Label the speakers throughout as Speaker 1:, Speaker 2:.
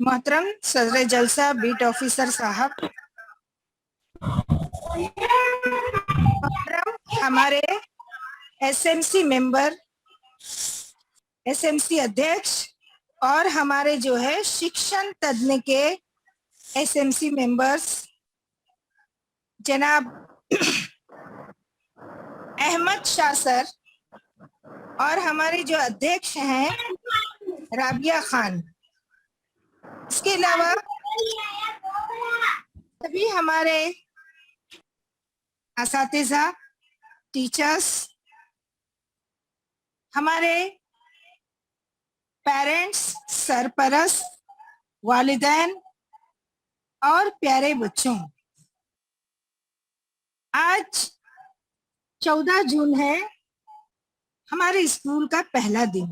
Speaker 1: मोहतरम सदर जलसा बीट ऑफिसर साहब, मोहतरम हमारे एसएमसी मेंबर, एसएमसी अध्यक्ष और हमारे जो है शिक्षण तज्ञ के एसएमसी मेंबर्स जनाब अहमद शाह सर और हमारे जो अध्यक्ष हैं राबिया खान, इसके अलावा सभी हमारे असातिज़ा, टीचर्स, हमारे पेरेंट्स, सरपरस्त, वालिदैन और प्यारे बच्चों, आज 14 जून है, हमारे स्कूल का पहला दिन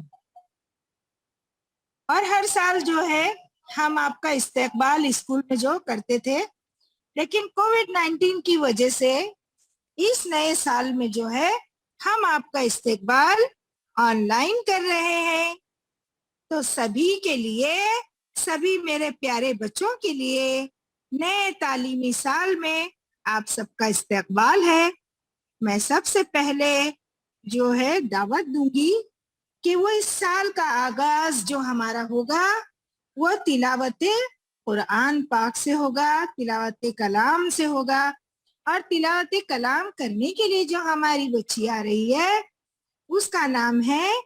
Speaker 1: और हर साल जो है हम आपका इस्तकबाल स्कूल में जो करते थे, लेकिन कोविड-19 की वजह से इस नए साल में जो है हम आपका इस्तकबाल ऑनलाइन कर रहे हैं। तो सभी के लिए, सभी मेरे प्यारे बच्चों के लिए नए तालीमी साल में आप सबका इस्तकबाल है। मैं सबसे पहले जो है दावत दूंगी कि वो इस साल का आगाज जो हमारा होगा वो तिलावत कुरान पाक से होगा, तिलावत कलाम से होगा और तिलावत कलाम करने के लिए जो हमारी बच्ची आ रही है उसका नाम है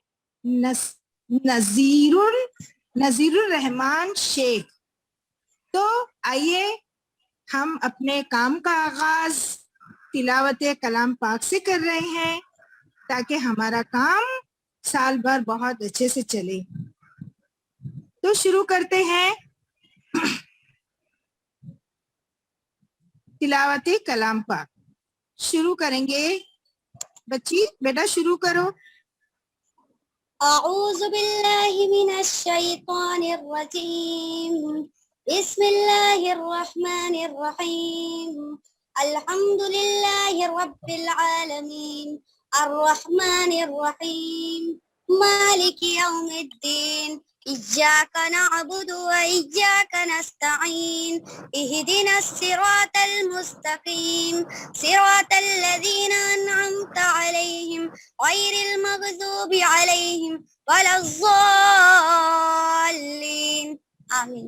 Speaker 1: नजीरुर रहमान शेख। तो आइए हम अपने काम का आगाज तिलावत कलाम पाक से कर रहे हैं ताकि हमारा काम साल भर बहुत अच्छे से चले। तो शुरू करते हैं तिलावत कलाम पाक। शुरू करेंगे बच्ची, बेटा शुरू करो।
Speaker 2: अऊज़ु बिल्लाहि मिनश शैतानिर रजीम। बिस्मिल्लाहिर रहमानिर रहीम। अल्हम्दुलिल्लाहि रब्बिल आलमीन अर्रहमानिर रहीम मालिकि यौमिद्दीन इय्याका नअबुदु व इय्याका नस्तईन इहदिनस सिरातल मुस्तकीम सिरातल लज़ीना अनअमता अलैहिम गैरिल मग़ज़ूबि अलैहिम वलज़्ज़ाल्लीन। आमीन।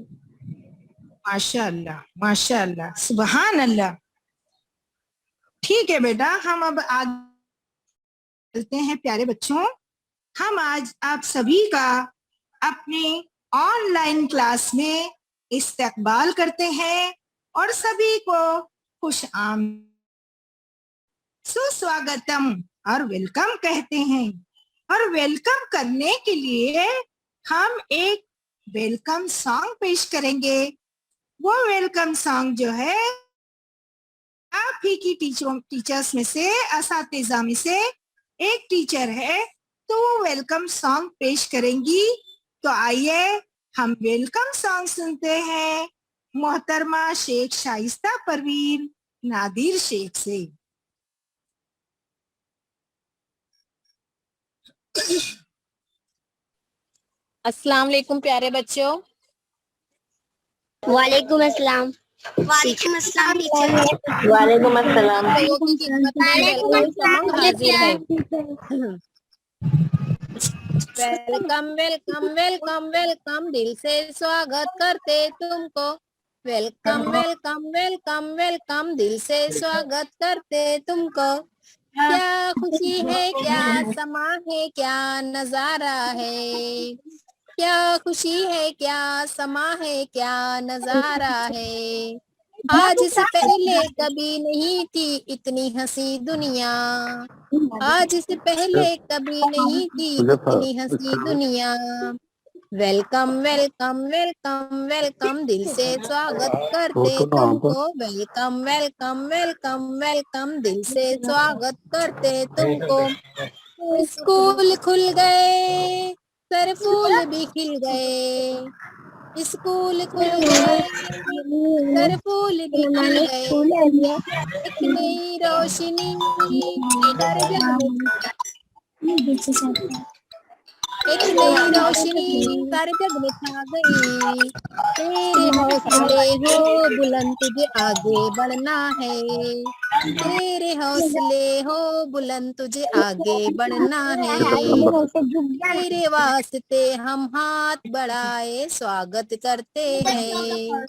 Speaker 1: माशाअल्लाह, माशाअल्लाह, सुभान अल्लाह। ठीक है बेटा, हम अब आगे चलते हैं। प्यारे बच्चों, हम आज आप सभी का अपने ऑनलाइन क्लास में इस्तकबाल करते हैं और सभी को खुश सुस्वागतम और वेलकम कहते हैं। और वेलकम करने के लिए हम एक वेलकम सॉन्ग पेश करेंगे। वो वेलकम सॉन्ग जो है आप ही की टीचर्स में से, असातिज़ा में से एक टीचर है तो वो वेलकम सॉन्ग पेश करेंगी। तो आइए हम वेलकम सॉन्ग सुनते हैं मोहतरमा शेख शाइस्ता परवीन नादिर शेख से।
Speaker 3: अस्सलाम वालेकुम प्यारे बच्चों।
Speaker 2: वालेकुम अस्सलाम। वालेकुम अस्सलाम टीचर।
Speaker 4: वालेकुम अस्सलाम।
Speaker 3: लोगों की खिदमत में वेलकम सॉन्ग हाजिर है। वेलकम वेलकम वेलकम वेलकम, दिल से स्वागत करते तुमको। वेलकम वेलकम वेलकम वेलकम, दिल से स्वागत करते तुमको। क्या खुशी है, क्या समा है, क्या नजारा है। क्या खुशी है, क्या समा है, क्या नजारा है। आज से पहले कभी नहीं थी इतनी हंसी दुनिया। आज से पहले कभी नहीं थी इतनी हंसी दुनिया। वेलकम वेलकम वेलकम वेलकम, दिल से स्वागत करते तुमको। वेलकम वेलकम वेलकम वेलकम, दिल से स्वागत करते तुमको। स्कूल खुल गए, सर फूल भी खिल गए। स्कूल खुल गए, सर फूल भी खिल गए। एक नई रोशनी घर घर में, एक नई रोशनी सारे जग में छा गई। तेरे हौसले हो बुलंद तुझे आगे बढ़ना है। तेरे हौसले हो बुलंद तुझे आगे बढ़ना है। तेरे वास्ते हम हाथ बढ़ाए स्वागत करते हैं।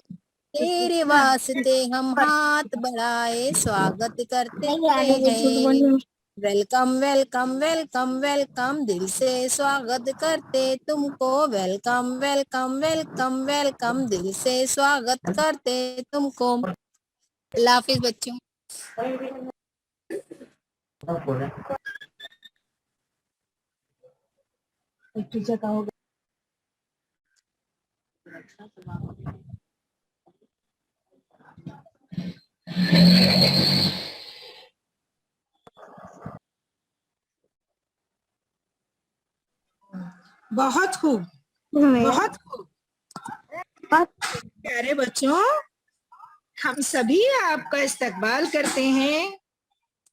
Speaker 3: तेरे वास्ते हम हाथ बढ़ाए स्वागत करते हैं। वेलकम वेलकम वेलकम वेलकम दिल से स्वागत करते तुमको। वेलकम वेलकम वेलकम वेलकम दिल से स्वागत करते तुमको। अल्लाह हाफिज बच्चों।
Speaker 1: बहुत खूब, बहुत खूब। प्यारे बच्चों, हम सभी आपका इस्तकबाल करते हैं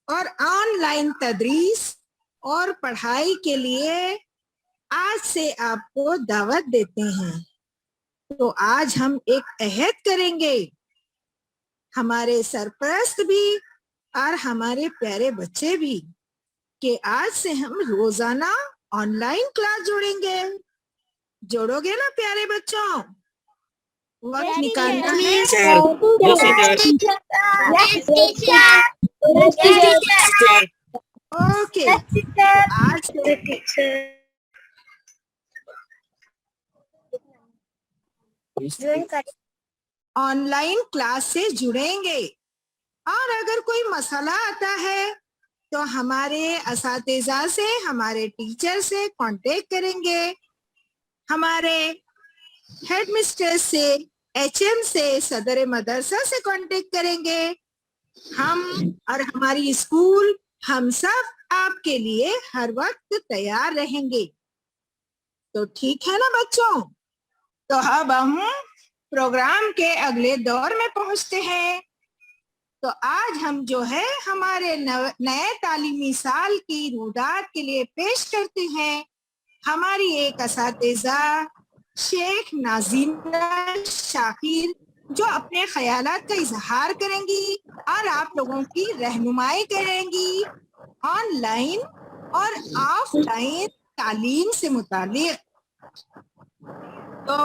Speaker 1: और ऑनलाइन तदरीस और पढ़ाई के लिए आज से आपको दावत देते हैं। तो आज हम एक अहद करेंगे, हमारे सरपरस्त भी और हमारे प्यारे बच्चे भी, कि आज से हम रोजाना ऑनलाइन क्लास जोड़ेंगे। जोड़ोगे ना प्यारे बच्चों? वक्त निकालना है। ओके, आज ऑनलाइन क्लास से जुड़ेंगे और अगर कोई मसला आता है तो हमारे असातिज़ा से, हमारे टीचर से कांटेक्ट करेंगे, हमारे हेड मिस्ट्रेस से, एचएम से, सदर मदरसा से कांटेक्ट करेंगे। हम और हमारी स्कूल, हम सब आपके लिए हर वक्त तैयार रहेंगे। तो ठीक है ना बच्चों? तो अब हम प्रोग्राम के अगले दौर में पहुंचते हैं। तो आज हम जो है हमारे नए तालीमी साल की रुदात के लिए पेश करते हैं हमारी एक असातिज़ा शेख नाज़ीना शाकिर, जो अपने ख्यालात का इजहार करेंगी और आप लोगों की रहनुमाई करेंगी ऑनलाइन और ऑफलाइन तालीम से मुतालिक। तो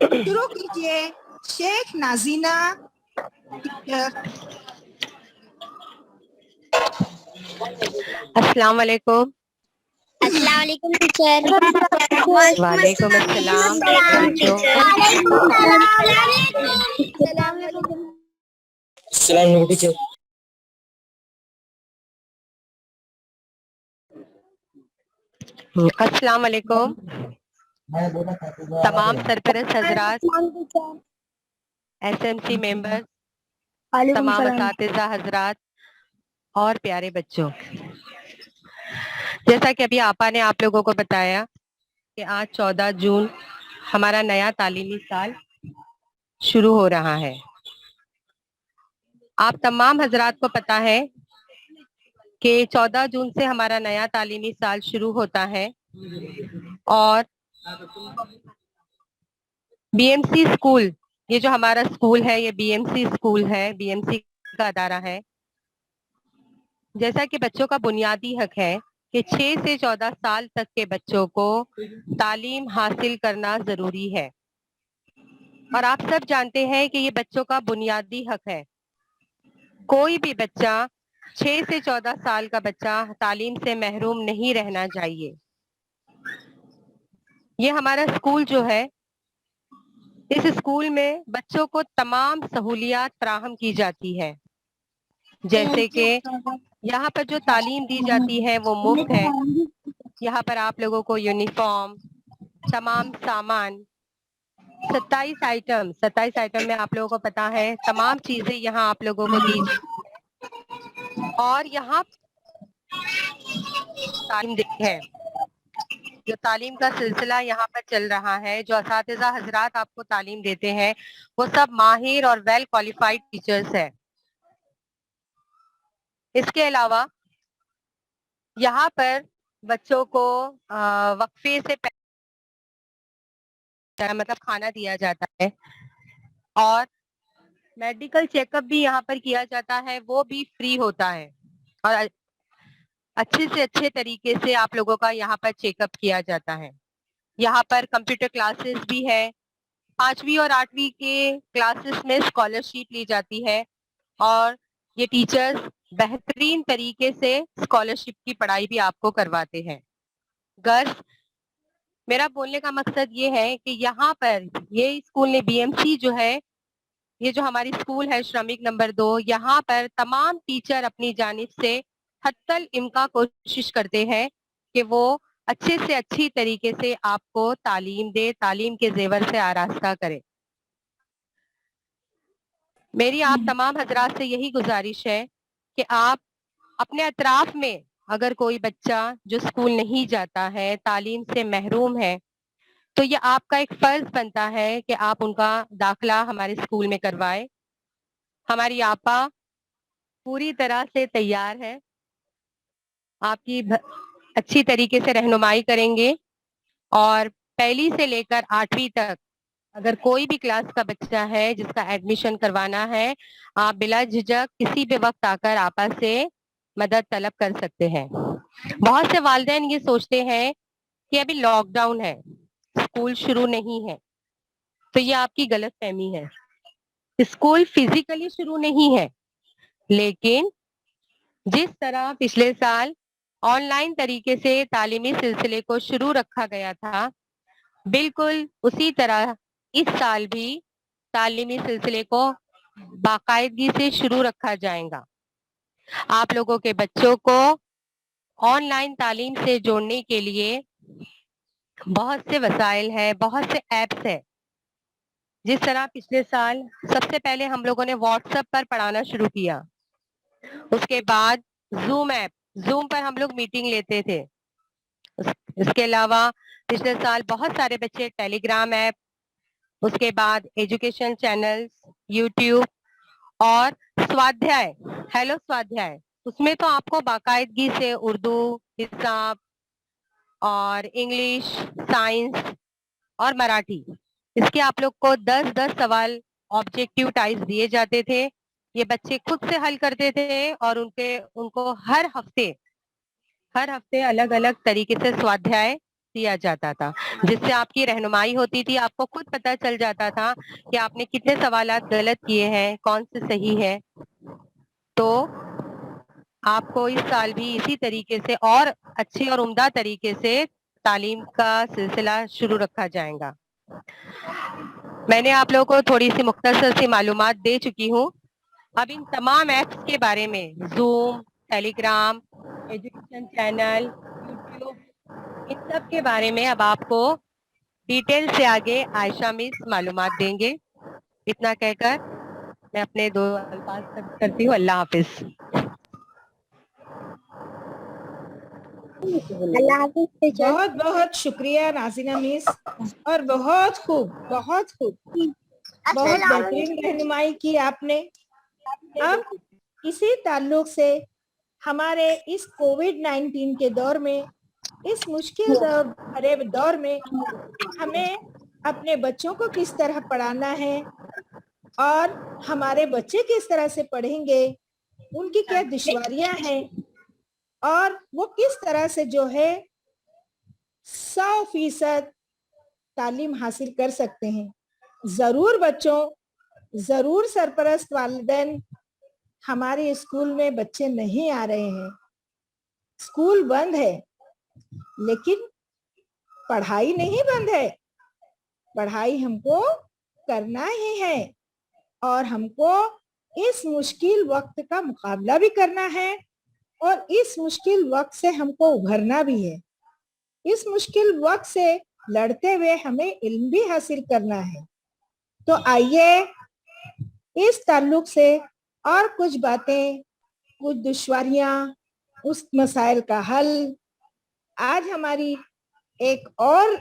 Speaker 1: शुरू कीजिए शेख नाज़ीना।
Speaker 4: अस्सलाम वालेकुम।
Speaker 2: अस्सलाम वालेकुम टीचर।
Speaker 4: वालेकुम अस्सलाम बच्चों।
Speaker 5: अस्सलाम टीचर।
Speaker 4: अस्सलाम वालेकुम तमाम सरपरस्त हजरात, एसएमसी मेंबर्स, तमाम असातिज़ा हजरात और प्यारे बच्चों। जैसा कि अभी आपा ने आप लोगों को बताया कि आज 14 जून हमारा नया तालीमी साल शुरू हो रहा है। आप तमाम हजरात को पता है कि 14 जून से हमारा नया तालीमी साल शुरू होता है और बीएमसी स्कूल, ये जो हमारा स्कूल है ये बीएमसी स्कूल है, बीएमसी का अदारा है। जैसा कि बच्चों का बुनियादी हक है कि 6 से 14 साल तक के बच्चों को तालीम हासिल करना जरूरी है और आप सब जानते हैं कि ये बच्चों का बुनियादी हक है। कोई भी बच्चा 6 से 14 साल का बच्चा तालीम से महरूम नहीं रहना चाहिए। ये हमारा स्कूल जो है, इस स्कूल में बच्चों को तमाम सहूलियात फराहम की जाती है। जैसे कि यहाँ पर जो तालीम दी जाती है वो मुफ्त है। यहाँ पर आप लोगों को यूनिफॉर्म, तमाम सामान, 27 आइटम में आप लोगों को पता है तमाम चीजें यहाँ आप लोगों को दी और यहाँ तालीम दी है। जो तालीम का सिलसिला यहाँ पर चल रहा है, जो असातिज़ा हजरात आपको तालीम देते हैं वो सब माहिर और वेल क्वालिफाइड टीचर्स है। इसके अलावा यहाँ पर बच्चों को वक्फे से मतलब खाना दिया जाता है और मेडिकल चेकअप भी यहाँ पर किया जाता है, वो भी फ्री होता है और अच्छे से अच्छे तरीके से आप लोगों का यहाँ पर चेकअप किया जाता है। यहाँ पर कंप्यूटर क्लासेस भी है। 5वीं और 8वीं के क्लासेस में स्कॉलरशिप ली जाती है और ये टीचर्स बेहतरीन तरीके से स्कॉलरशिप की पढ़ाई भी आपको करवाते हैं। गर्ल्स, मेरा बोलने का मकसद ये है कि यहाँ पर ये स्कूल ने बीएमसी जो है, ये जो हमारी स्कूल है श्रमिक नंबर 2, यहाँ पर तमाम टीचर अपनी जानिब से हत्तल इम्का कोशिश करते हैं कि वो अच्छे से अच्छी तरीके से आपको तालीम दे, तालीम के जेवर से आरास्ता करे। मेरी आप तमाम हजरात से यही गुजारिश है कि आप अपने अतराफ में अगर कोई बच्चा जो स्कूल नहीं जाता है, तालीम से महरूम है, तो ये आपका एक फर्ज बनता है कि आप उनका दाखिला हमारे स्कूल में करवाएं। हमारी आपा पूरी तरह से तैयार है, आपकी अच्छी तरीके से रहनुमाई करेंगे और पहली से लेकर 8वीं तक अगर कोई भी क्लास का बच्चा है जिसका एडमिशन करवाना है, आप बिला झिझक किसी भी वक्त आकर आपा से मदद तलब कर सकते हैं। बहुत से वालिदैन ये सोचते हैं कि अभी लॉकडाउन है, स्कूल शुरू नहीं है, तो ये आपकी गलत फहमी है। स्कूल फिजिकली शुरू नहीं है, लेकिन जिस तरह पिछले साल ऑनलाइन तरीके से तालीमी सिलसिले को शुरू रखा गया था, बिल्कुल उसी तरह इस साल भी तालीमी सिलसिले को बाकायदगी से शुरू रखा जाएगा। आप लोगों के बच्चों को ऑनलाइन तालीम से जोड़ने के लिए बहुत से वसाइल है, बहुत से ऐप्स है। जिस तरह पिछले साल सबसे पहले हम लोगों ने व्हाट्सएप पर पढ़ाना शुरू किया, उसके बाद जूम पर हम लोग मीटिंग लेते थे। इसके अलावा पिछले साल बहुत सारे बच्चे टेलीग्राम ऐप, उसके बाद एजुकेशन चैनल्स, यूट्यूब और स्वाध्याय, हेलो स्वाध्याय, उसमें तो आपको बाकायदगी से उर्दू, हिसाब और इंग्लिश, साइंस और मराठी, इसके आप लोग को 10-10 सवाल ऑब्जेक्टिव टाइप दिए जाते थे। ये बच्चे खुद से हल करते थे और उनको हर हफ्ते अलग अलग तरीके से स्वाध्याय दिया जाता था, जिससे आपकी रहनुमाई होती थी। आपको खुद पता चल जाता था कि आपने कितने सवालात गलत किए हैं, कौन से सही है। तो आपको इस साल भी इसी तरीके से और अच्छे और उम्दा तरीके से तालीम का सिलसिला शुरू रखा जाएगा। मैंने आप लोगों को थोड़ी सी मुख्तसर सी मालूमात दे चुकी हूँ। अब इन तमाम ऐप्स के बारे में, Zoom, Telegram, education channel, YouTube, इन सब के बारे में अब आपको डिटेल से आगे आयशा मिस मालूमात देंगे। इतना कहकर मैं अपने 2 अल्फाज खत्म करती हूँ। अल्लाह हाफिज।
Speaker 2: अल्लाह हाफिज टीचर।
Speaker 1: बहुत बहुत शुक्रिया नाज़िना मिस, और बहुत खूब, बहुत बेहतरीन रहनुमाई की आपने। अब इसी ताल्लुक से हमारे इस कोविड-19 के दौर में, इस मुश्किल भरे दौर में हमें अपने बच्चों को किस तरह पढ़ाना है और हमारे बच्चे किस तरह से पढ़ेंगे, उनकी क्या दुश्वारियां हैं और वो किस तरह से जो है 100% तालीम हासिल कर सकते हैं। जरूर बच्चों, जरूर सरपरस्त वालिदैन, हमारे स्कूल में बच्चे नहीं आ रहे हैं, स्कूल बंद है, लेकिन पढ़ाई नहीं बंद है। पढ़ाई हमको करना ही है और हमको इस मुश्किल वक्त का मुकाबला भी करना है और इस मुश्किल वक्त से हमको उभरना भी है। इस मुश्किल वक्त से लड़ते हुए हमें इल्म भी हासिल करना है। तो आइए इस ताल्लुक से और कुछ बातें, कुछ दुश्वारियां, उस मसाइल का हल आज हमारी एक और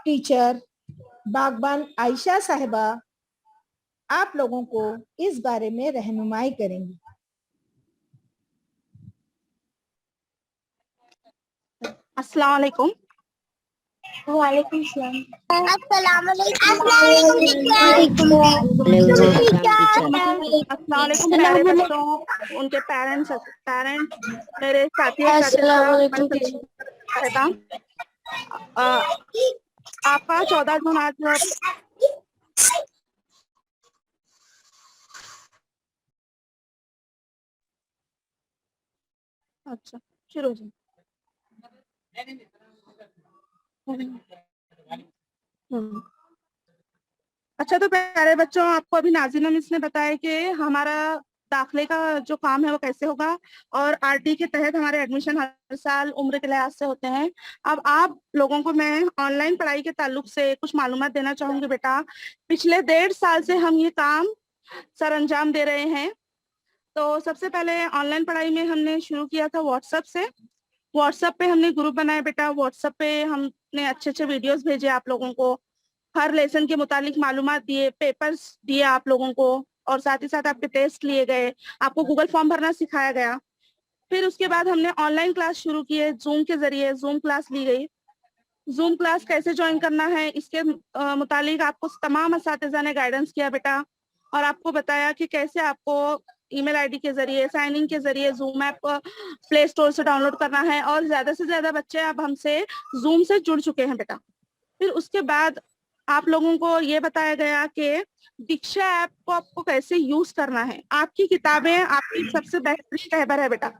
Speaker 1: टीचर बागबान आयशा साहिबा आप लोगों को इस बारे में रहनुमाई करेंगी।
Speaker 5: अस्सलाम वालेकुम।
Speaker 2: वालेकुम सलाम। अस्सलाम
Speaker 5: अस्सलाम वालेकुम प्यारे बच्चों, उनके पेरेंट्स, मेरे साथी और साथियों, आपका 14 जून आज अच्छा शुरू हो जाए। अच्छा तो प्यारे बच्चों, आपको अभी नाज़िना मिस ने बताया कि हमारा दाखिले का जो काम है वो कैसे होगा, और आरटी के तहत हमारे एडमिशन हर साल उम्र के लिहाज से होते हैं। अब आप लोगों को मैं ऑनलाइन पढ़ाई के ताल्लुक से कुछ मालूमात देना चाहूंगी बेटा। पिछले 1.5 साल से हम ये काम सर अंजाम दे रहे हैं। तो सबसे पहले ऑनलाइन पढ़ाई में हमने शुरू किया था व्हाट्सएप से। व्हाट्सएप पे हमने ग्रुप बनाया बेटा। व्हाट्सएप पे हमने अच्छे अच्छे वीडियोस भेजे आप लोगों को, हर लेसन के मुतालिक मालूमात दिए, पेपर्स दिए आप लोगों को, और साथ ही साथ आपके टेस्ट लिए गए, आपको गूगल फॉर्म भरना सिखाया गया। फिर उसके बाद हमने ऑनलाइन क्लास शुरू किए, जूम के जरिए जूम क्लास ली गई। जूम क्लास कैसे ज्वाइन करना है इसके मुतालिक आपको तमाम असातिज़ा ने गाइडेंस किया बेटा, और आपको बताया कि कैसे आपको ईमेल आईडी के जरिए, साइन इन के जरिए जूम ऐप प्ले स्टोर से डाउनलोड करना है। और ज्यादा से ज्यादा बच्चे अब हमसे जूम से जुड़ चुके हैं बेटा। फिर उसके बाद आप लोगों को ये बताया गया कि दीक्षा ऐप को आपको कैसे यूज करना है। आपकी किताबें आपकी सबसे बेहतरीन रहबर है बेटा।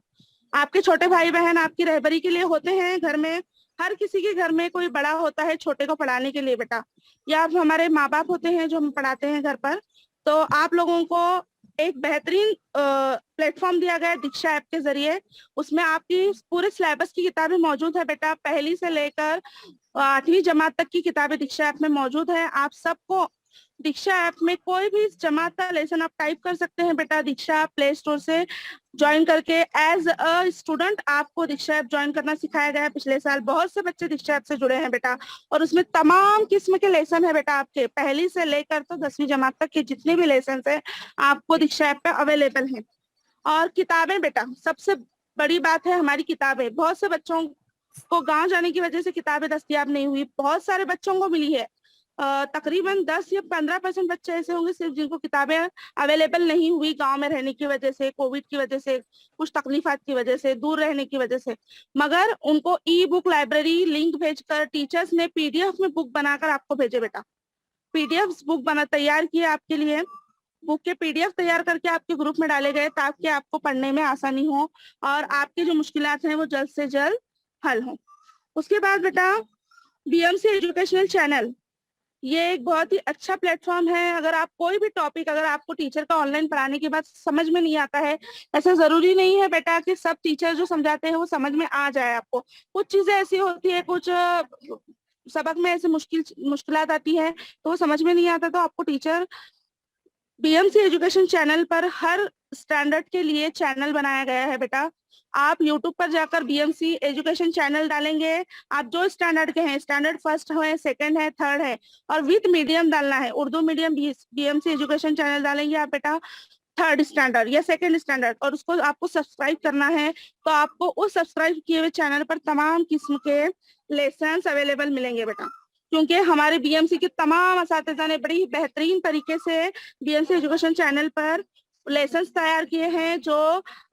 Speaker 5: आपके छोटे भाई बहन आपकी रहबरी के लिए होते हैं घर में। हर किसी के घर में कोई बड़ा होता है छोटे को पढ़ाने के लिए बेटा, या आप हमारे माँ बाप होते हैं जो हम पढ़ाते हैं घर पर। तो आप लोगों को एक बेहतरीन प्लेटफॉर्म दिया गया है दीक्षा ऐप के जरिए। उसमें आपकी पूरे सिलेबस की किताबें मौजूद है बेटा, पहली से लेकर 8वीं जमात तक की किताबें दीक्षा ऐप में मौजूद है। आप सबको दीक्षा ऐप में कोई भी जमात का लेसन आप टाइप कर सकते हैं बेटा। दीक्षा प्ले स्टोर से ज्वाइन करके एज अ स्टूडेंट आपको दीक्षा ऐप ज्वाइन करना सिखाया गया है। पिछले साल बहुत से बच्चे दीक्षा ऐप से जुड़े हैं बेटा, और उसमें तमाम किस्म के लेसन है बेटा। आपके पहली से लेकर तो 10वीं जमात तक के जितने भी लेसन है आपको दीक्षा ऐप पे अवेलेबल हैं। और किताबें बेटा, सबसे बड़ी बात है हमारी किताबें। बहुत से बच्चों को गांव जाने की वजह से किताबें दस्तयाब नहीं हुई, बहुत सारे बच्चों को मिली है। तकरीबन 10 या 15% बच्चे ऐसे होंगे सिर्फ जिनको किताबें अवेलेबल नहीं हुई, गांव में रहने की वजह से, कोविड की वजह से, कुछ तकलीफात की वजह से, दूर रहने की वजह से। मगर उनको ई बुक लाइब्रेरी लिंक भेजकर टीचर्स ने पीडीएफ में बुक बनाकर आपको भेजे बेटा। पीडीएफ बुक बना तैयार किए आपके लिए। बुक के पीडीएफ तैयार करके आपके ग्रुप में डाले गए ताकि आपको पढ़ने में आसानी हो और आपकी जो मुश्किलात हैं वो जल्द से जल्द हल हो। उसके बाद बेटा बीएमसी एजुकेशनल चैनल, ये एक बहुत ही अच्छा प्लेटफॉर्म है। अगर आप कोई भी टॉपिक, अगर आपको टीचर का ऑनलाइन पढ़ाने के बाद समझ में नहीं आता है, ऐसा जरूरी नहीं है बेटा कि सब टीचर जो समझाते हैं वो समझ में आ जाए आपको। कुछ चीजें ऐसी होती है, कुछ सबक में ऐसे मुश्किलात आती है तो वो समझ में नहीं आता, तो आपको टीचर बीएमसी एजुकेशन चैनल पर हर स्टैंडर्ड के लिए चैनल बनाया गया है बेटा। आप यूट्यूब पर जाकर बीएमसी एजुकेशन चैनल डालेंगे, आप जो स्टैंडर्ड के हैं, स्टैंडर्ड फर्स्ट है, सेकंड है, थर्ड है, और विथ मीडियम डालना है, Urdu medium BMC education channel डालेंगे आप बेटा, थर्ड स्टैंडर्ड या सेकंड स्टैंडर्ड, और उसको आपको सब्सक्राइब करना है। तो आपको उस सब्सक्राइब किए हुए चैनल पर तमाम किस्म के लेसन अवेलेबल मिलेंगे बेटा, क्योंकि हमारे बीएमसी के तमाम असातिज़ा ने बड़ी बेहतरीन तरीके से बीएमसी एजुकेशन चैनल पर लेसन्स तैयार किए हैं जो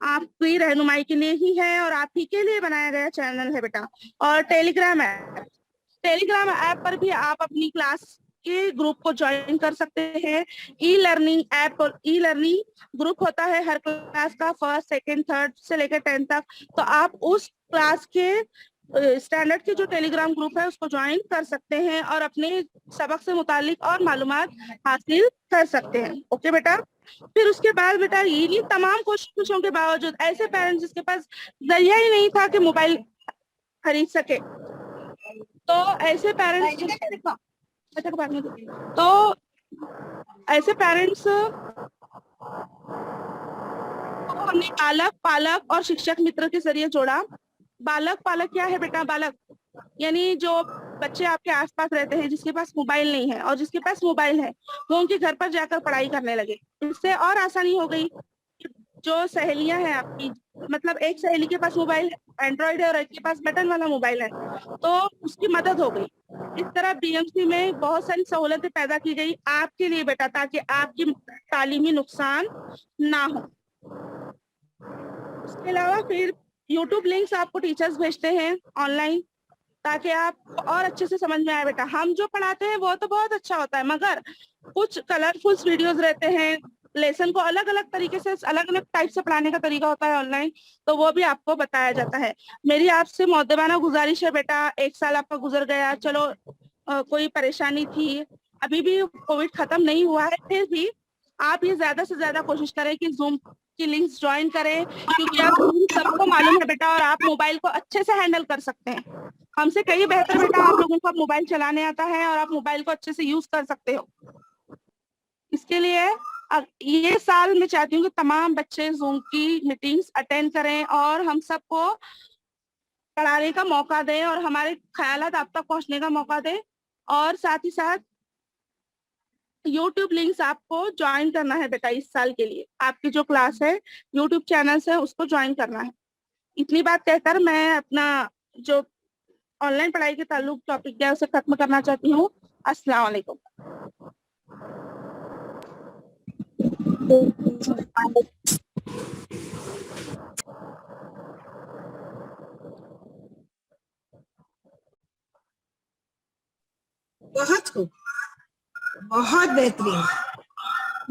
Speaker 5: आपकी रहनुमाई के लिए ही है और आप ही के लिए बनाया गया चैनल है बेटा। और टेलीग्राम ऐप पर भी आप अपनी क्लास के ग्रुप को ज्वाइन कर सकते हैं। ई लर्निंग ऐप और ई लर्निंग ग्रुप होता है हर क्लास का, फर्स्ट, सेकंड, थर्ड से लेकर 10 तक। तो आप उस क्लास के स्टैंडर्ड के जो टेलीग्राम ग्रुप है उसको ज्वाइन कर सकते हैं और अपने सबक से मुतालिक और मालूमात हासिल कर सकते हैं। ओके बेटा। फिर उसके बाद बेटा इन्हीं तमाम कोशिशों के बावजूद ऐसे पेरेंट्स जिसके पास जरिया ही नहीं था कि मोबाइल खरीद सके, तो ऐसे पेरेंट्स को हमने बालक, पालक और शिक्षक मित्र के जरिए जोड़ा। बालक पालक क्या है बेटा? बालक यानी जो बच्चे आपके आसपास रहते हैं जिसके पास मोबाइल नहीं है, और जिसके पास मोबाइल है वो उनके घर पर जाकर पढ़ाई करने लगे। इससे और आसानी हो गई, जो सहेलियां हैं आपकी, मतलब एक सहेली के पास मोबाइल एंड्रॉइड है और एक के पास बटन वाला मोबाइल है, तो उसकी मदद हो गई। इस तरह बीएमसी में बहुत सारी सहूलतें पैदा की गई आपके लिए बेटा, ताकि आपकी तालीमी नुकसान ना हो। उसके अलावा फिर यूट्यूब लिंक्स आपको टीचर्स भेजते हैं ऑनलाइन, ताकि आप और अच्छे से समझ में आए बेटा। हम जो पढ़ाते हैं वो तो बहुत अच्छा होता है, मगर कुछ कलरफुल वीडियोस रहते हैं, लेसन को अलग अलग तरीके से, अलग अलग टाइप से पढ़ाने का तरीका होता है ऑनलाइन, तो वो भी आपको बताया जाता है। मेरी आपसे मुअद्दबाना गुजारिश है बेटा, 1 साल आपका गुजर गया, चलो कोई परेशानी थी, अभी भी कोविड खत्म नहीं हुआ है, फिर भी आप ये ज्यादा से ज्यादा कोशिश करें कि जूम की लिंक्स ज्वाइन करें, क्योंकि आप सबको मालूम है बेटा, और आप मोबाइल को अच्छे से हैंडल कर सकते हैं। हमसे कहीं बेहतर बेटा आप लोगों को मोबाइल चलाने आता है और आप मोबाइल को अच्छे से यूज कर सकते हो। इसके लिए ये साल मैं चाहती हूँ कि तमाम बच्चे जूम की मीटिंग्स अटेंड करें और हम सबको पढ़ाने का मौका दें और हमारे ख्यालात आप तक पहुंचने का मौका दें। और साथ ही साथ यूट्यूब लिंक्स आपको ज्वाइन करना है बेटा इस साल के लिए, आपकी जो क्लास है यूट्यूब चैनल है उसको ज्वाइन करना है। इतनी बात कहकर मैं अपना जो ऑनलाइन पढ़ाई के ताल्लुक टॉपिक है उसे खत्म करना चाहती हूँ। अस्सलाम वालेकुम।
Speaker 1: बहुत खूब, बहुत बेहतरीन,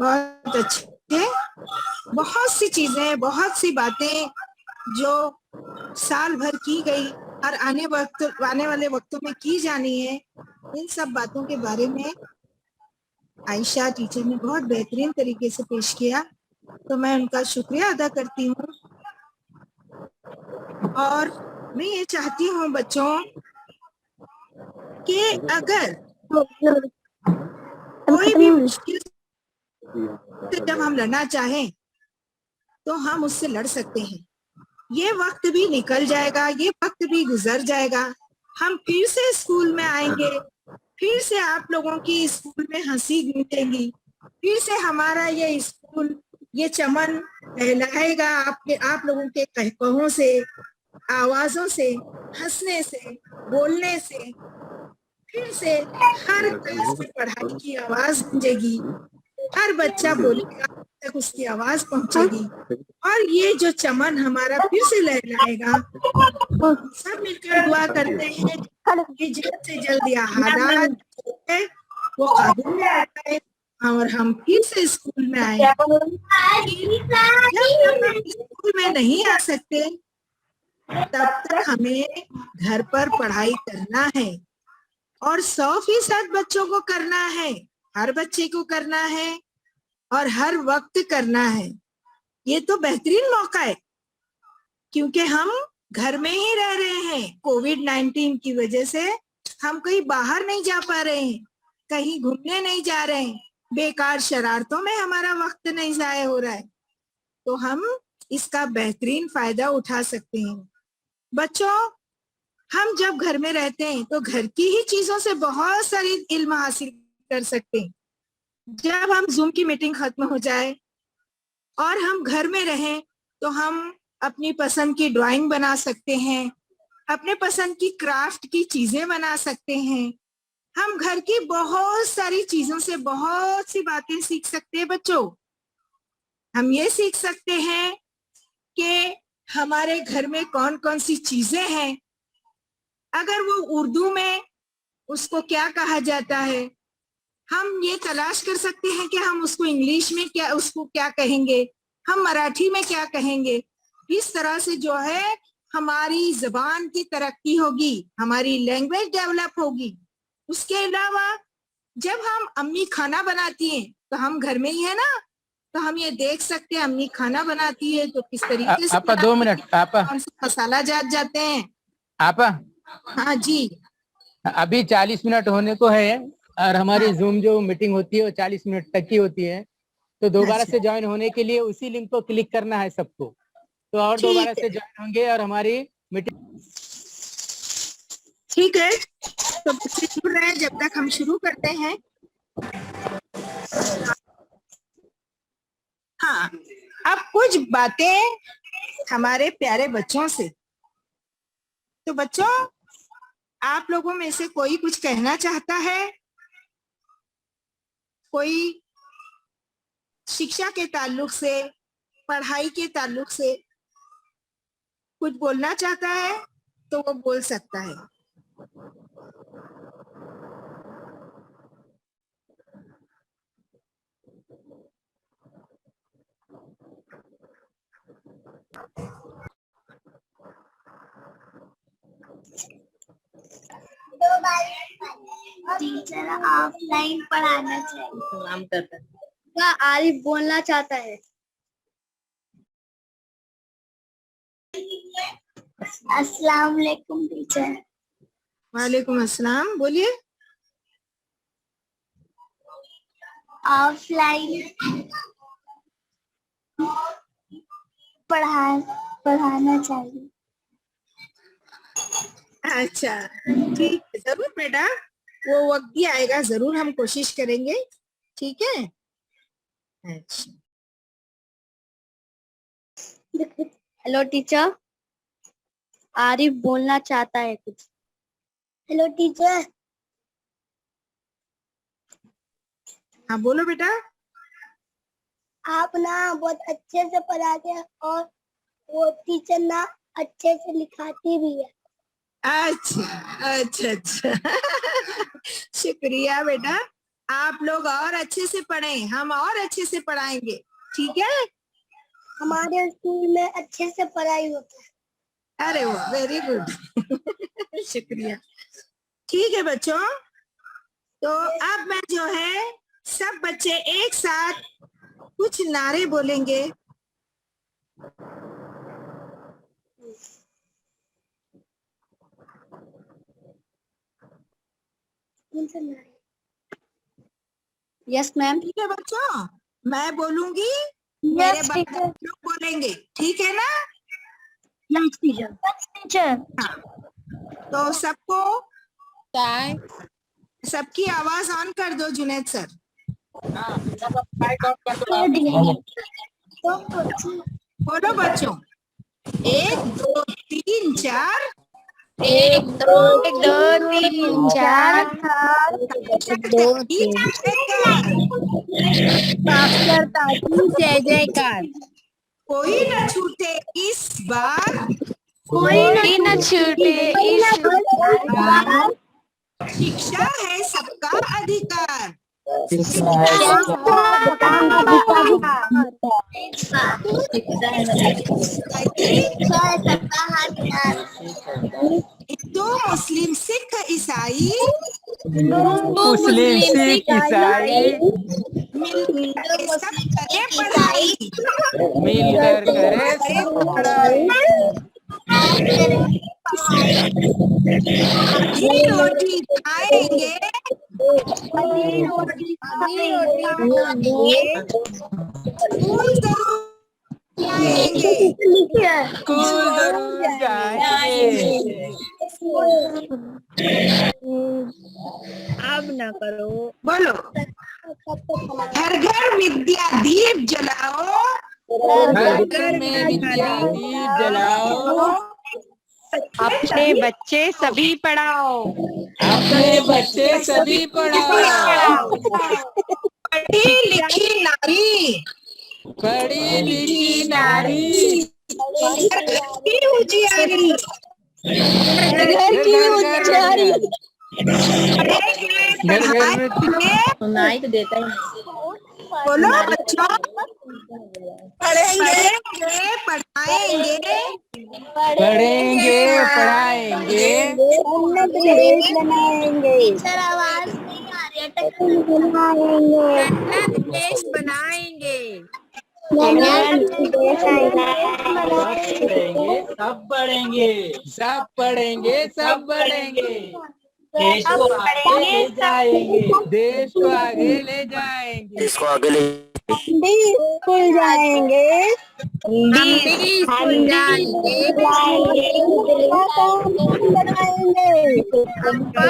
Speaker 1: बहुत अच्छे। बहुत सी चीजें, बहुत सी बातें जो साल भर की गई और आने वाले वक्तों में की जानी है, इन सब बातों के बारे में आयशा टीचर ने बहुत बेहतरीन तरीके से पेश किया, तो मैं उनका शुक्रिया अदा करती हूँ। और मैं ये चाहती हूँ बच्चों कि अगर कोई भी मुश्किल से जब हम लड़ना चाहें तो हम उससे लड़ सकते हैं। ये वक्त भी निकल जाएगा, ये वक्त भी गुजर जाएगा, हम फिर से स्कूल में आएंगे, फिर से आप लोगों की स्कूल में हंसी गूंजेगी, फिर से हमारा ये स्कूल, ये चमन लहलाएगा आप लोगों के कहकहों से, आवाजों से, हंसने से, बोलने से। फिर से हर क्लास में पढ़ाई की आवाज गूंजेगी, हर बच्चा बोलेगा तक उसकी आवाज पहुंचेगी, और ये जो चमन हमारा फिर से लहलाएगा। सब मिलकर दुआ करते हैं कि जल्द से जल्द ये हालात है वो काबू में आ जाए और हम फिर से स्कूल में आए। जब तक हम स्कूल में नहीं आ सकते तब तक हमें घर पर पढ़ाई करना है, और 100% बच्चों को करना है, हर बच्चे को करना है और हर वक्त करना है। ये तो बेहतरीन मौका है क्योंकि हम घर में ही रह रहे हैं। कोविड-19 की वजह से हम कहीं बाहर नहीं जा पा रहे हैं, कहीं घूमने नहीं जा रहे हैं, बेकार शरारतों में हमारा वक्त नहीं जाया हो रहा है, तो हम इसका बेहतरीन फायदा उठा सकते हैं। बच्चों, हम जब घर में रहते हैं तो घर की ही चीजों से बहुत सारी इल्म हासिल कर सकते हैं। जब हम जूम की मीटिंग खत्म हो जाए और हम घर में रहें तो हम अपनी पसंद की ड्राइंग बना सकते हैं, अपने पसंद की क्राफ्ट की चीजें बना सकते हैं। हम घर की बहुत सारी चीजों से बहुत सी बातें सीख सकते हैं। बच्चों, हम ये सीख सकते हैं कि हमारे घर में कौन कौन सी चीजें हैं, अगर वो उर्दू में उसको क्या कहा जाता है, हम ये तलाश कर सकते हैं कि हम उसको इंग्लिश में क्या उसको क्या कहेंगे, हम मराठी में क्या कहेंगे। इस तरह से जो है हमारी जबान की तरक्की होगी, हमारी लैंग्वेज डेवलप होगी। उसके अलावा जब हम अम्मी खाना बनाती हैं तो हम घर में ही है ना, तो हम ये देख सकते हैं अम्मी खाना बनाती है तो किस तरीके से।
Speaker 6: आपा 2 मिनट, आपा
Speaker 1: मसाला जाते हैं।
Speaker 6: आपा
Speaker 1: हाँ जी,
Speaker 6: अभी 40 मिनट होने को है और हमारी जूम जो मीटिंग होती है वो 40 मिनट तक की होती है, तो दोबारा से ज्वाइन होने के लिए उसी लिंक को क्लिक करना है सबको, तो और दोबारा से ज्वाइन होंगे और हमारी मीटिंग।
Speaker 1: ठीक है, तो बच्चे जुड़ रहे हैं, जब तक हम शुरू करते हैं। हाँ, अब कुछ बातें हमारे प्यारे बच्चों से। तो बच्चों, आप लोगों में से कोई कुछ कहना चाहता है? कोई शिक्षा के ताल्लुक से, पढ़ाई के ताल्लुक से कुछ बोलना चाहता है तो वो बोल सकता है।
Speaker 2: टीचर ऑफलाइन पढ़ाना चाहिए।
Speaker 3: सलाम करता है।
Speaker 2: क्या आरिफ बोलना चाहता है? अस्सलाम वालेकुम टीचर।
Speaker 1: वालेकुम अस्सलाम, बोलिए।
Speaker 2: ऑफलाइन पढ़ाना चाहिए।
Speaker 1: अच्छा, ठीक है, जरूर बेटा, वो वक्त भी आएगा, जरूर हम कोशिश करेंगे। ठीक है। अच्छा,
Speaker 2: हेलो टीचर, आरिफ बोलना चाहता है कुछ। Hello teacher.
Speaker 1: हाँ बोलो बेटा।
Speaker 2: आप ना बहुत अच्छे से पढ़ाते हैं और वो टीचर ना अच्छे से लिखाती भी है।
Speaker 1: अच्छा अच्छा अच्छा शुक्रिया बेटा, आप लोग और अच्छे से पढ़ें, हम और अच्छे से पढ़ाएंगे। ठीक है।
Speaker 2: हमारे स्कूल में अच्छे से पढ़ाई होता है।
Speaker 1: अरे वाह, वेरी गुड शुक्रिया। ठीक है बच्चों, तो अब मैं जो है सब बच्चे एक साथ कुछ नारे बोलेंगे।
Speaker 2: Yes ma'am.
Speaker 1: ठीक है बच्चों, मैं बोलूंगी, मेरे बच्चे लोग बोलेंगे, ठीक है ना?
Speaker 2: Yes teacher. टीचर।
Speaker 1: तो सबको,
Speaker 3: टाइम।
Speaker 1: सबकी आवाज ऑन कर दो जुनैद सर। बोलो बच्चों, 1 2 3 4।
Speaker 3: 1 2 3 4।
Speaker 2: 2 3 जय जयकार।
Speaker 1: कोई न छूटे इस बार,
Speaker 2: कोई न छूटे इस बार।
Speaker 1: शिक्षा है सबका अधिकार। हिंदू मुस्लिम सिख ईसाई
Speaker 6: मुस्लिम सिख ईसाई
Speaker 1: मिलकर सब करे पढ़ाई।
Speaker 6: मिलकर करे सब पढ़ाई।
Speaker 1: आधी रोटी खाएंगे, स्कूल जरूर जाएंगे।
Speaker 6: स्कूल जरूर जाएंगे।
Speaker 3: अब ना करो।
Speaker 1: बोलो, घर घर विद्या दीप जलाओ,
Speaker 6: घर घर में विद्या दीप जलाओ।
Speaker 4: अपने बच्चे सभी पढ़ाओ।
Speaker 6: अपने बच्चे सभी पढ़ाओ।
Speaker 1: पढ़ी लिखी नारी,
Speaker 6: पढ़ी लिखी नारी
Speaker 1: घर की उजियारी,
Speaker 6: घर उजियारी। घर घर में
Speaker 3: सुनाई तो देता ही।
Speaker 1: बोलो बच्चों, पढ़ेंगे पढ़ाएंगे,
Speaker 6: पढ़ेंगे पढ़ाएंगे।
Speaker 2: देश बनाएंगे। टीचर आवाज नहीं आ रही है। बनाएंगे।
Speaker 3: देश बनाएंगे।
Speaker 6: सब पढ़ेंगे, सब पढ़ेंगे, सब बढ़ेंगे। देश को आगे ले जाएंगे। देश को आगे ले जाएंगे।
Speaker 2: स्कूल जाएंगे।
Speaker 3: स्कूल जाएंगे।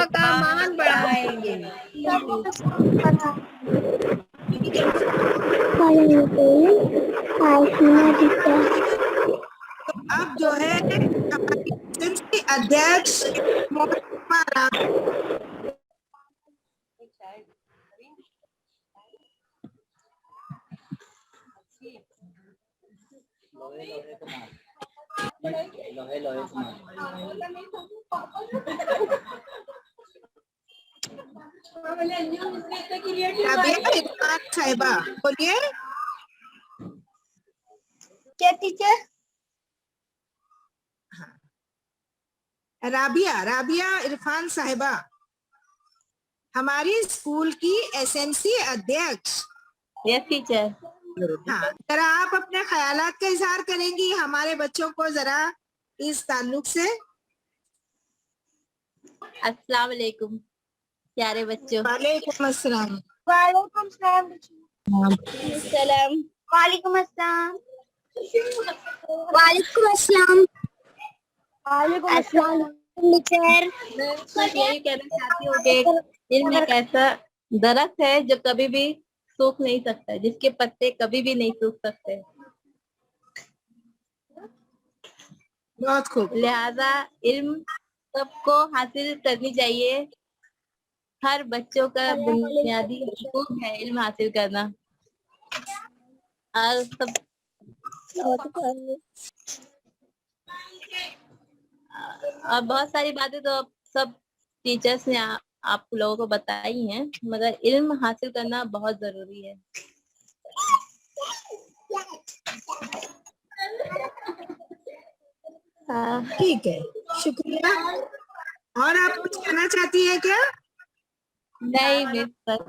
Speaker 3: का मान बढ़ाएंगे।
Speaker 2: पढ़ेंगे।
Speaker 1: राबिया इरफान साहिबा, बोलिए।
Speaker 2: क्या टीचर?
Speaker 1: राबिया इरफान साहिबा हमारी स्कूल की एसएमसी अध्यक्ष।
Speaker 7: Yes teacher.
Speaker 1: हाँ, जरा आप अपने ख्यालात का इजहार करेंगी हमारे बच्चों को जरा इस ताल्लुक से।
Speaker 7: अस्सलाम वालेकुम प्यारे बच्चों।
Speaker 1: वालेकुम अस्सलाम।
Speaker 2: वालेकुम सलाम।
Speaker 7: सलाम।
Speaker 2: वालेकुम अस्सलाम। वालेकुम अस्सलाम। वालेकुम अस्सलाम टीचर।
Speaker 7: मैं बस यही कहना चाहती हूँ कि इल्म एक ऐसा दरख्त है जो कभी भी सूख नहीं सकता, जिसके पत्ते कभी भी नहीं सूख सकते।
Speaker 1: बहुत खूब।
Speaker 7: लिहाजा इल्म सबको हासिल करनी चाहिए। हर बच्चों का बुनियादी हकूक है इल्म हासिल करना। और सब और बहुत सारी बातें तो अब सब टीचर्स ने आप लोगों को बताई हैं, मगर इल्म हासिल करना बहुत जरूरी है।
Speaker 1: ठीक है, शुक्रिया। और आप कुछ कहना चाहती है क्या?
Speaker 7: नहीं मिस बस।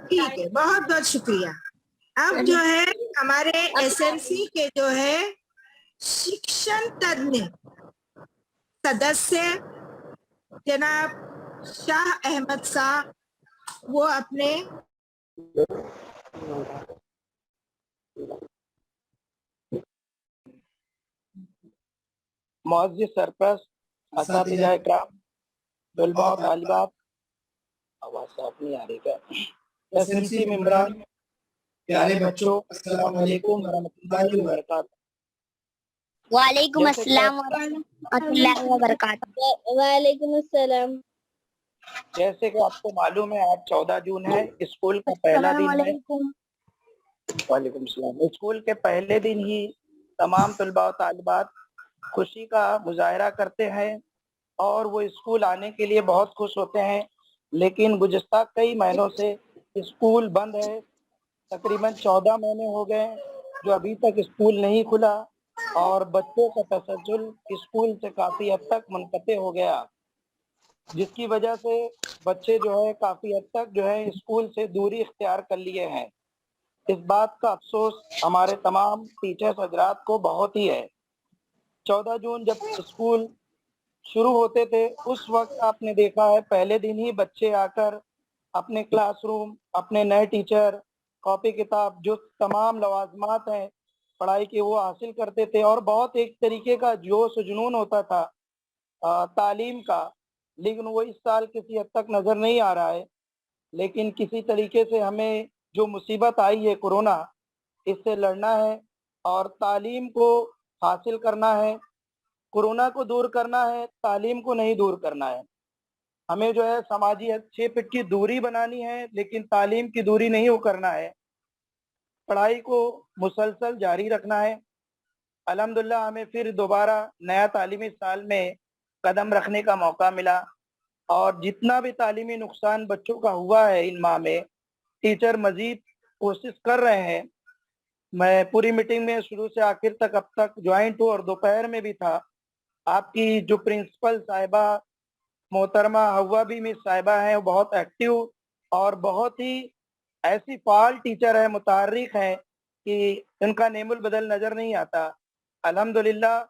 Speaker 1: ठीक है, बहुत बहुत शुक्रिया। अब जो है हमारे एसएमसी के जो है शिक्षण तज्ञ सदस्य जनाब शाह अहमद शाह, वो अपने
Speaker 8: मुअज़्ज़िज़ सरप्रस्त, असातिज़ा इकराम, तलबा और तालिबात, आवाज़ साफ नहीं आ रही क्या? एसएमसी मेंबरान, प्यारे बच्चों, अस्सलाम वालेकुम व रहमतुल्लाहि व बरकातहू।
Speaker 2: वालेकुम अस्सलाम व रहमतुल्लाहि व बरकातहू। वालेकुम अस्सलाम।
Speaker 8: जैसे कि आपको मालूम है आज 14 जून है, स्कूल का पहला दिन है। वालेकुम सलाम। स्कूल के पहले दिन ही तमाम तलबा और तालिबात खुशी का मुजाहरा करते हैं और वो स्कूल आने के लिए बहुत खुश होते हैं, लेकिन गुज़िश्ता कई महीनों से स्कूल बंद है। तकरीबन 14 महीने हो गए जो अभी तक स्कूल नहीं खुला और बच्चों का तसज्जुल स्कूल से काफ़ी हद तक मुनक़ते हो गया, जिसकी वजह से बच्चे जो है काफ़ी हद तक जो है स्कूल से दूरी इख्तियार कर लिए हैं। इस बात का अफसोस हमारे तमाम टीचर्स हजरात को बहुत ही है। 14 जून जब स्कूल शुरू होते थे उस वक्त आपने देखा है पहले दिन ही बच्चे आकर अपने क्लासरूम, अपने नए टीचर, कॉपी किताब, जो तमाम लवाजमात हैं पढ़ाई के, वो हासिल करते थे और बहुत एक तरीके का जोश जुनून होता था तालीम का। लेकिन वो इस साल किसी हद तक नज़र नहीं आ रहा है। लेकिन किसी तरीके से हमें जो मुसीबत आई है कोरोना, इससे लड़ना है और तालीम को हासिल करना है। कोरोना को दूर करना है, तालीम को नहीं दूर करना है। हमें जो है समाजी 6 फीट की दूरी बनानी है, लेकिन तालीम की दूरी नहीं हो करना है। पढ़ाई को मुसलसल जारी रखना है। अल्हम्दुलिल्लाह हमें फिर दोबारा नया तालीमी साल में कदम रखने का मौका मिला और जितना भी तालीमी नुकसान बच्चों का हुआ है इन माह में, टीचर मजीद कोशिश कर रहे हैं। मैं पूरी मीटिंग में शुरू से आखिर तक अब तक ज्वाइंट हूँ और दोपहर में भी था। आपकी जो प्रिंसिपल साहिबा मोहतरमा हवा भी मिस साहिबा हैं, वो बहुत एक्टिव और बहुत ही ऐसी फाल टीचर है, मुतहर्रिक है कि उनका नेमुल बदल नज़र नहीं आता। अल्हम्दुलिल्लाह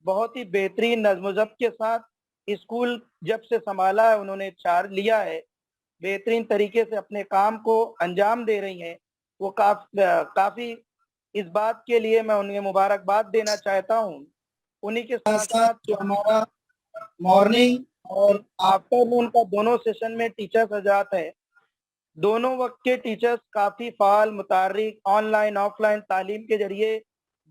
Speaker 8: बहुत ही बेहतरीन नज़्म ज़ब्त के साथ स्कूल जब से संभाला है उन्होंने चार्ज लिया है, बेहतरीन तरीके से अपने काम को अंजाम दे रही हैं। वो काफ़ी इस बात के लिए मैं उन्हें मुबारकबाद देना चाहता हूँ। उन्हीं के साथ साथ जो हमारा मॉर्निंग और आफ्टरनून का दोनों सेशन में टीचर्स हजरात हैं, दोनों वक्त के टीचर्स काफ़ी फाल, मुतहर्रिक, ऑनलाइन ऑफलाइन तालीम के जरिए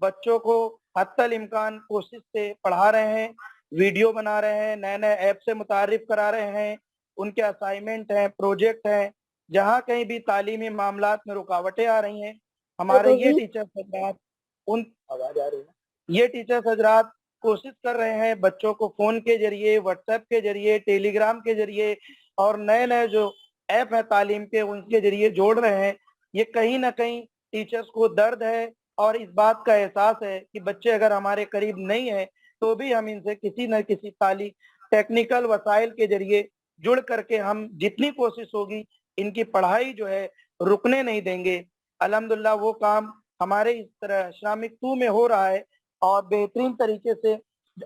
Speaker 8: बच्चों को हत्तल इम्कान कोशिश से पढ़ा रहे हैं, वीडियो बना रहे हैं, नए नए ऐप से मुतारिफ करा रहे हैं, उनके असाइनमेंट हैं, प्रोजेक्ट हैं। जहाँ कहीं भी तालीमी मामलात में रुकावटें आ रही हैं, हमारे ये टीचर्स हजरात उन आवाज़ आ रही है ये टीचर्स हजरात कोशिश कर रहे हैं बच्चों को फोन के जरिए, व्हाट्सएप के जरिए, टेलीग्राम के जरिए और नए नए जो ऐप है तालीम के उनके जरिए जोड़ रहे हैं। ये कहीं ना कहीं टीचर्स को दर्द है और इस बात का एहसास है कि बच्चे अगर हमारे करीब नहीं है तो भी हम इनसे किसी न किसी टेक्निकल वसाइल के जरिए जुड़ करके हम जितनी कोशिश होगी इनकी पढ़ाई जो है रुकने नहीं देंगे। अल्हम्दुलिल्लाह वो काम हमारे इस तरह इस्लामिक 2 में हो रहा है और बेहतरीन तरीके से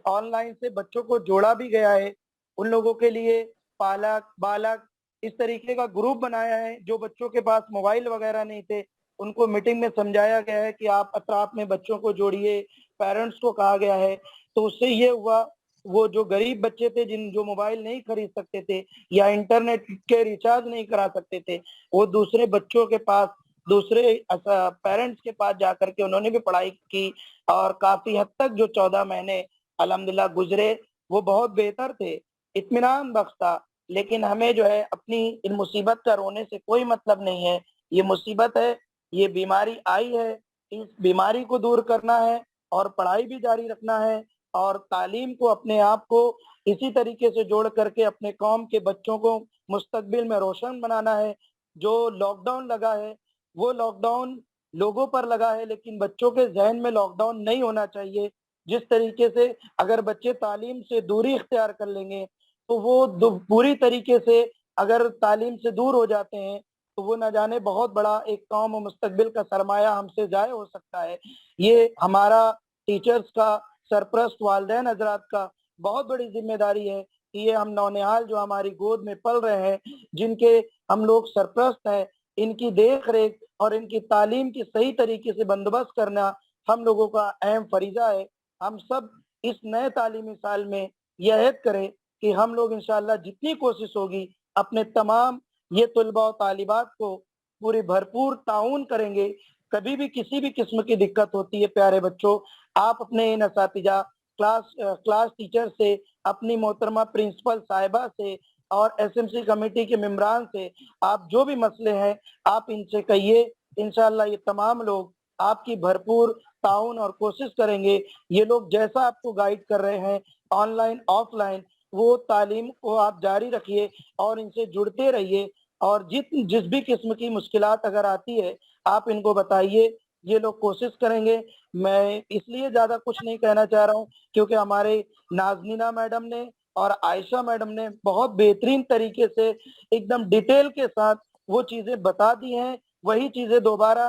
Speaker 8: ऑनलाइन से बच्चों को जोड़ा भी गया है। उन लोगों के लिए पालक बालक इस तरीके का ग्रुप बनाया है जो बच्चों के पास मोबाइल वगैरह नहीं थे, उनको मीटिंग में समझाया गया है कि आप अतराफ में बच्चों को जोड़िए, पेरेंट्स को कहा गया है। तो उससे ये हुआ वो जो गरीब बच्चे थे जो मोबाइल नहीं खरीद सकते थे या इंटरनेट के रिचार्ज नहीं करा सकते थे, वो दूसरे बच्चों के पास, दूसरे पेरेंट्स के पास जाकर के उन्होंने भी पढ़ाई की और काफी हद तक जो 14 महीने अल्हम्दुलिल्लाह गुजरे वो बहुत बेहतर थे, इत्मीनान बख्श था। लेकिन हमें जो है अपनी इन मुसीबत का रोने से कोई मतलब नहीं है। ये मुसीबत है, ये बीमारी आई है, इस बीमारी को दूर करना है और पढ़ाई भी जारी रखना है और तालीम को अपने आप को इसी तरीके से जोड़ करके अपने कौम के बच्चों को मुस्तकबिल में रोशन बनाना है। जो लॉकडाउन लगा है वो लॉकडाउन लोगों पर लगा है लेकिन बच्चों के जहन में लॉकडाउन नहीं होना चाहिए। जिस तरीके से अगर बच्चे तालीम से दूरी इख्तियार कर लेंगे तो वो पूरी तरीके से अगर तालीम से दूर हो जाते हैं तो वो न जाने बहुत बड़ा एक कौम और मुस्तकबिल का सरमाया हमसे जाय हो सकता है। ये हमारा टीचर्स का, सरपरस्त वालिदैन हजरात का बहुत बड़ी जिम्मेदारी है कि ये हम नौनिहाल जो हमारी गोद में पल रहे हैं, जिनके हम लोग सरपरस्त हैं, इनकी देख रेख और इनकी तालीम की सही तरीके से बंदोबस्त करना हम लोगों का अहम फरीजा है। हम सब इस नए तालीमी साल में यह अहद करें कि हम लोग इंशाअल्लाह जितनी कोशिश होगी अपने तमाम ये तुलबा और तालिबात को पूरी भरपूर ताउन करेंगे। कभी भी किसी भी किस्म की दिक्कत होती है प्यारे बच्चों, आप अपने इन असातिजा क्लास टीचर से, अपनी मोहतरमा प्रिंसिपल साहिबा से और एसएमसी कमेटी के मेंबरान से आप जो भी मसले हैं आप इनसे कहिए। इंशाअल्लाह ये तमाम लोग आपकी भरपूर ताउन और कोशिश करेंगे। ये लोग जैसा आपको गाइड कर रहे हैं ऑनलाइन ऑफलाइन, वो तालीम को आप जारी रखिए और इनसे जुड़ते रहिए और जिस भी किस्म की मुश्किलात अगर आती है आप इनको बताइए, ये लोग कोशिश करेंगे। मैं इसलिए ज्यादा कुछ नहीं कहना चाह रहा हूँ क्योंकि हमारे नाज़नीना मैडम ने और आयशा मैडम ने बहुत बेहतरीन तरीके से एकदम डिटेल के साथ वो चीजें बता दी हैं। वही चीजें दोबारा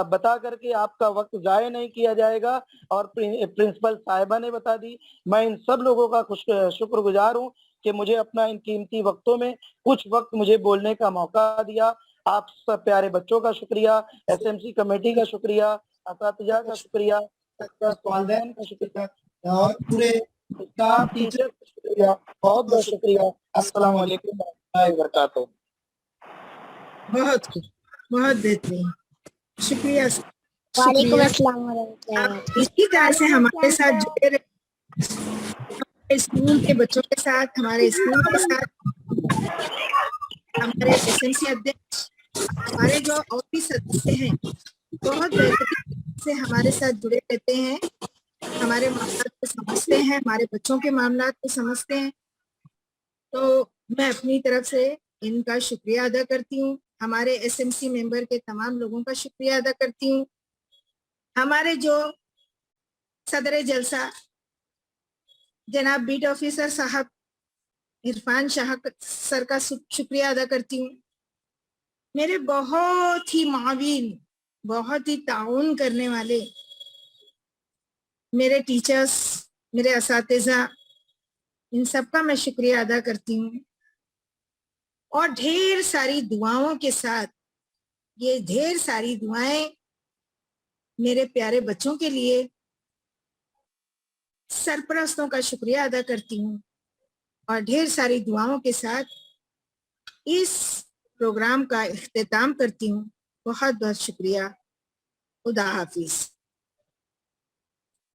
Speaker 8: बता करके आपका वक्त जाया नहीं किया जाएगा और प्रिंसिपल साहिबा ने बता दी। मैं इन सब लोगों का शुक्रगुजार हूँ कि मुझे अपना इन कीमती वक्तों में कुछ वक्त मुझे बोलने का मौका दिया। आप सब प्यारे बच्चों का शुक्रिया, एसएमसी कमेटी का शुक्रिया, असातिज़ा का शुक्रिया, वालिदैन का शुक्रिया और पूरे स्टाफ टीचर का शुक्रिया, बहुत बहुत शुक्रिया। अस्सलाम वालेकुम warahmatullahi wabarakatuh।
Speaker 1: बहुत खूब, बहुत बेहतरीन, शुक्रिया।
Speaker 2: वालेकुम
Speaker 1: शुक्रिया।
Speaker 2: अस्सलाम वरहमतुल्लाहि
Speaker 1: आप इसी तरह से हमारे साथ जुड़े रहे, स्कूल के बच्चों के साथ, हमारे स्कूल के साथ, हमारे एसएमसी अध्यक्ष, हमारे जो और भी सदस्य हैं बहुत बेहतरीन से हमारे साथ जुड़े रहते हैं, हमारे मामलात को समझते हैं, हमारे बच्चों के मामलात को समझते हैं। तो मैं अपनी तरफ से इनका शुक्रिया अदा करती हूँ। हमारे एसएमसी मेंबर के तमाम लोगों का शुक्रिया अदा करती हूँ। हमारे जो सदर जलसा जनाब बीट ऑफिसर साहब इरफान शाह सर का शुक्रिया अदा करती हूँ। मेरे बहुत ही माविन, बहुत ही ताउन करने वाले मेरे टीचर्स, मेरे असातिज़ा, इन सब का मैं शुक्रिया अदा करती हूँ। और ढेर सारी दुआओं के साथ, ये ढेर सारी दुआएं मेरे प्यारे बच्चों के लिए, सरपरस्तों का शुक्रिया अदा करती हूँ और ढेर सारी दुआओं के साथ इस प्रोग्राम का इख्तिताम करती हूँ। बहुत बहुत शुक्रिया। खुदा हाफिज।